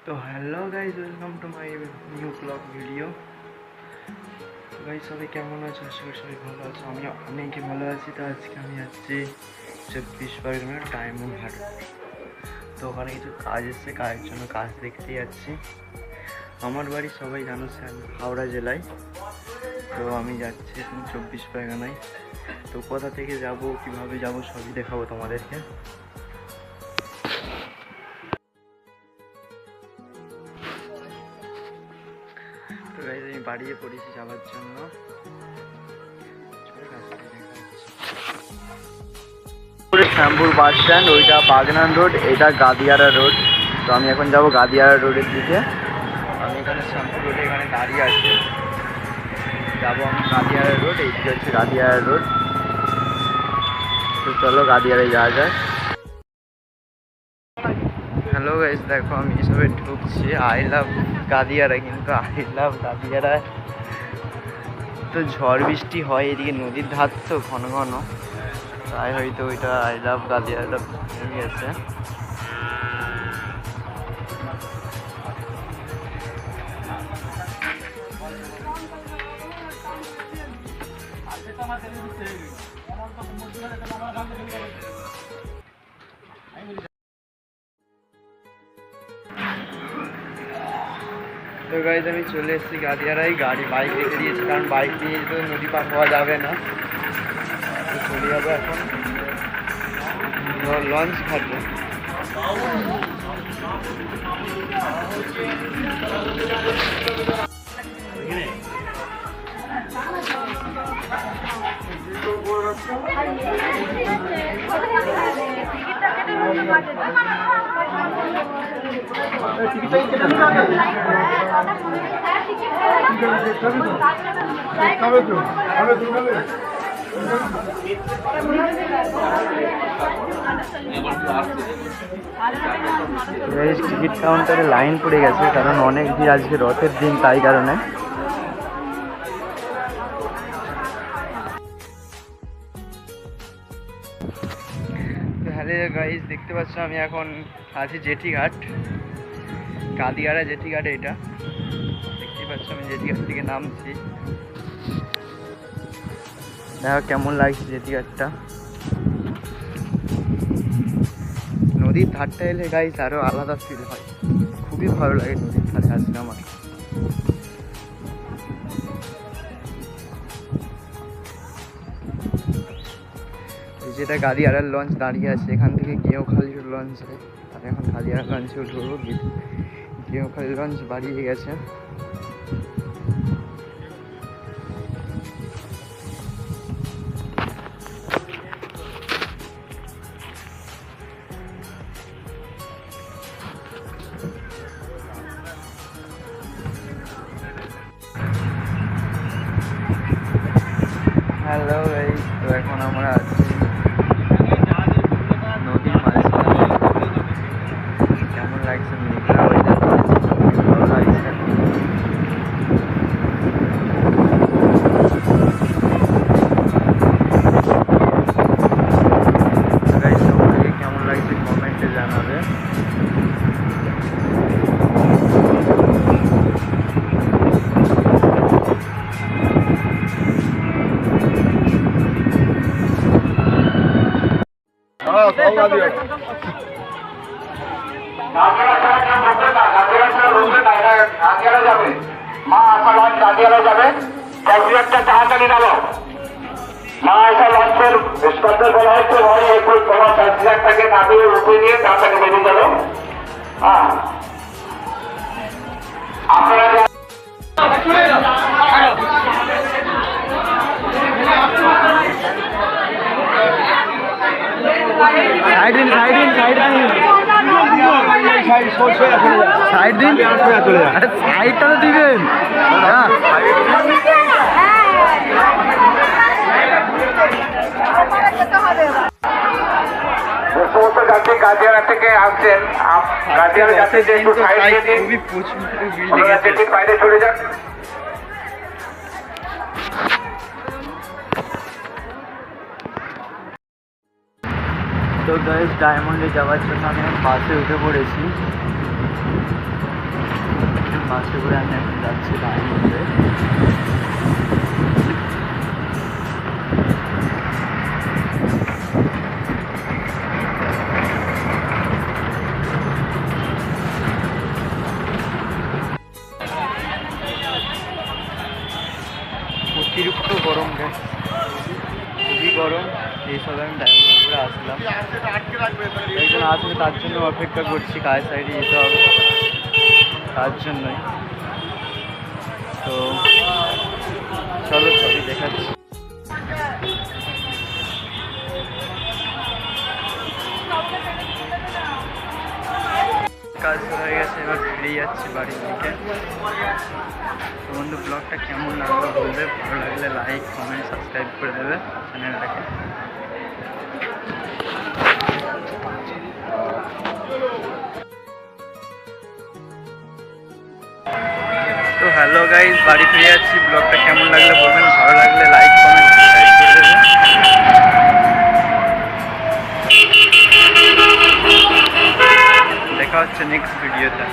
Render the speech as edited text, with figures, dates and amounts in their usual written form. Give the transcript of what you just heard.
तो hello guys, welcome to my new blog video. Guys সবাই কেমন আছো? আশা করি সবাই ভালো আছো। আমি অনেক ভালো আছি। তো আজকে আমি যাচ্ছি 24 পরগনার ডায়মন্ড হারবার। তো ওখানে কিছু কাজ এসছে, কাজের জন্য কাজ দেখতে যাচ্ছি। আমার বাড়ি সবাই জানো হাওড়া জেলায়। তো আমি যাচ্ছি এখন 24 পরগনায়। তো কোথা থেকে যাব, কিভাবে যাব, সবই দেখাবো তোমাদেরকে। তো গাইস আমি বাড়িয়ে পড়েছি যাওয়ার জন্য। শ্যামপুর বাস স্ট্যান্ড, ওইটা বাগনান রোড, এটা গাদিয়ারা রোড। তো আমি এখন যাব গাদিয়ারা রোডের দিকে। আমি এখানে শ্যামপুর রোডে এখানে দাঁড়িয়ে আছি, যাবো আমি গাদিয়ারা রোড। এইদিকে হচ্ছে গাদিয়ারা রোড। তো চলো গাদিয়ারায় যাওয়া যায়। হ্যালো গাইস, দেখো আমি হিসাবে ঢুকছি। আই লাভ গাদিয়ারা, কিন্তু আই লাভ গাদিয়ারা তো ঝড় বৃষ্টি হয়, এদিকে নদীর ধার তো ঘন ঘন, তাই হয়তো ওইটা আই লাভ গাদিয়ারাটা ভেঙে গেছে। তো গাইজ আমি চলে এসেছি গাদিয়ারায়। বাইক রেখে দিয়েছি, কারণ বাইক নিয়ে তো নদী পার হওয়া যাবে না। তো চলে যাবো এখন লঞ্চ ঘাটে। টিকিট কাউন্টারে লাইন পড়ে গেছে, কারণ অনেক ভিড়, আজকে রথের দিন, তাই কারণে। হ্যালো গাইজ, দেখতে পাচ্ছ আমি এখন আছি জেঠিঘাট, গাদিয়ারা জেঠিঘাট। এটা দেখতে পাচ্ছ আমি জেঠিঘাট থেকে নামছি। দেখো কেমন লাগছে জেঠিঘাটটা। নদীর ধারটা এলে গাইজ আরো আলাদা ফিল হয়, খুবই ভালো লাগে নদীর ধারে আসলে আমার। যেটা গাদিয়ারার লঞ্চ দাঁড়িয়ে আছে, এখান থেকে গেঁওখালির লঞ্চ হয়, আর এখন গাদিয়ারার লঞ্চে উঠবো। গেঁওখালির লঞ্চ বাড়িয়ে গেছে। হ্যালো গাইস, তো এখন আমরা আছি নদীর মাঝখানে। কেমন লাগছে মেঘলা ওয়েদার, ভালো লাগছে। গাইস তোমাদেরকে কেমন লাগছে কমেন্টে জানাবে। মা আসা লঞ্চ গাদিয়ারা যাবে, একটা তাড়াতাড়ি নামো। মা আসা লঞ্চের স্কন্ধে বলা হচ্ছে ভাই একটু তোমার প্যাসেঞ্জারটাকে নামিয়ে উঠে নিয়ে তাড়াতাড়ি বেরিয়ে যাবে। আপনারা সাইড দিন, সাইড দিন, সাইড দিন, সাইড দিন, আরে সাইডটা তো দিবেন। যে সমস্ত যাত্রী গাদিয়ারা থেকে আসছেন, গাদিয়ারা যাত্রী যে একটু সাইড দিয়ে দিন, জেটির বাইরে চলে যান। তো গাইস ডায়মন্ডে যাওয়ার জন্য আমি বাসে উঠে পড়েছি। বাসে করে আমি এখন যাচ্ছি রানীগঞ্জে। অতিরিক্ত গরম গাছ, খুবই গরম। এইসবে আমি ডায়মন্ড করে আসলাম, একজন আসবে তার জন্য অপেক্ষা করছি। কাজ সাইডে যেতে হবে তার জন্যই। তো চলো সবই দেখাচ্ছি। কাজ হয়ে গেছে, এবার ফিরে যাচ্ছি বাড়ির দিকে। তো বন্ধু ব্লগটা কেমন লাগলো বলবে, ভালো লাগলে লাইক কমেন্ট সাবস্ক্রাইব করে দেবে চ্যানেলটাকে। তো হ্যালো গাইজ, বাড়ি ফিরে যাচ্ছি। ব্লগটা কেমন লাগলে বলবেন, ভালো লাগলে লাইক কমেন্ট সাবস্ক্রাইব করে দেবে। দেখা হচ্ছে নেক্সট ভিডিওতে।